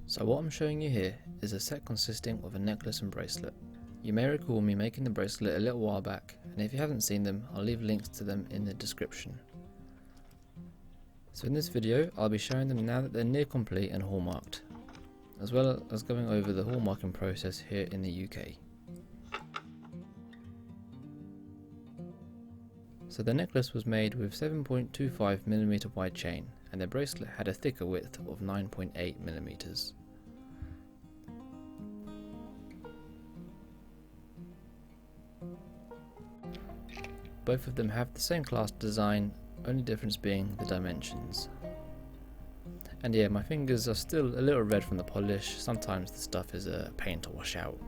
So what I'm showing you here is a set consisting of a necklace and bracelet. You may recall me making the bracelet a little while back, and if you haven't seen them, I'll leave links to them in the description. So in this video, I'll be showing them now that they're near complete and hallmarked, as well as going over the hallmarking process here in the UK. So the necklace was made with 7.25mm wide chain, and the bracelet had a thicker width of 9.8mm. Both of them have the same class design, only difference being the dimensions. And yeah, my fingers are still a little red from the polish. Sometimes the stuff is a pain to wash out.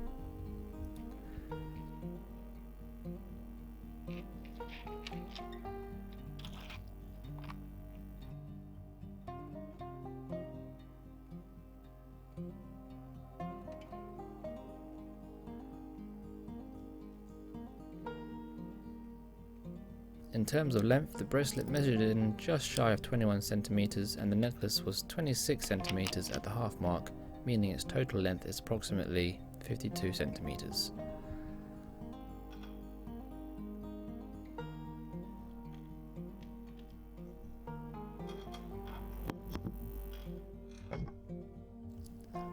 In terms of length, the bracelet measured in just shy of 21cm and the necklace was 26cm at the half mark, meaning its total length is approximately 52cm.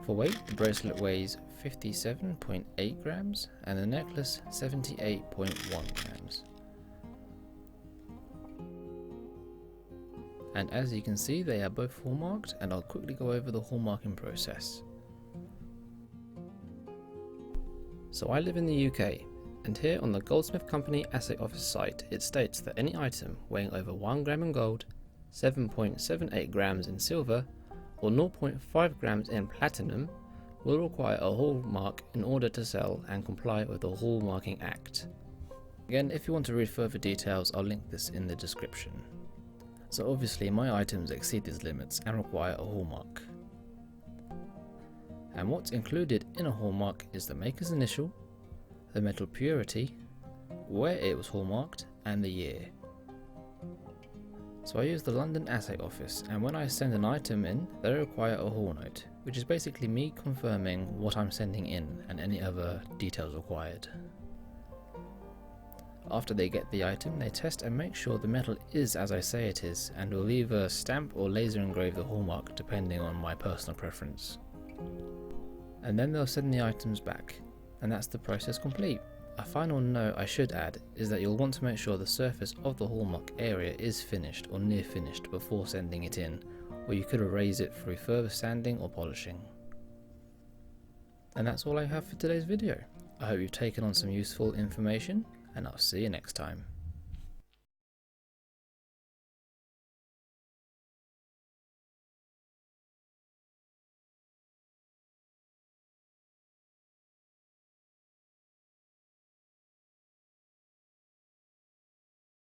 For weight, the bracelet weighs 57.8 grams and the necklace 78.1 grams. And as you can see, they are both hallmarked, and I'll quickly go over the hallmarking process. So I live in the UK, and here on the Goldsmith Company Asset Office site, it states that any item weighing over 1 gram in gold, 7.78 grams in silver, or 0.5 grams in platinum will require a hallmark in order to sell and comply with the Hallmarking Act. Again, if you want to read further details, I'll link this in the description. So obviously my items exceed these limits and require a hallmark. And what's included in a hallmark is the maker's initial, the metal purity, where it was hallmarked, and the year. So I use the London Asset Office, and when I send an item in, they require a hall note, which is basically me confirming what I'm sending in and any other details required. After they get the item, they test and make sure the metal is as I say it is, and will either stamp or laser engrave the hallmark depending on my personal preference. And then they'll send the items back, and that's the process complete. A final note I should add is that you'll want to make sure the surface of the hallmark area is finished or near finished before sending it in, or you could erase it through further sanding or polishing. And that's all I have for today's video. I hope you've taken on some useful information, and I'll see you next time.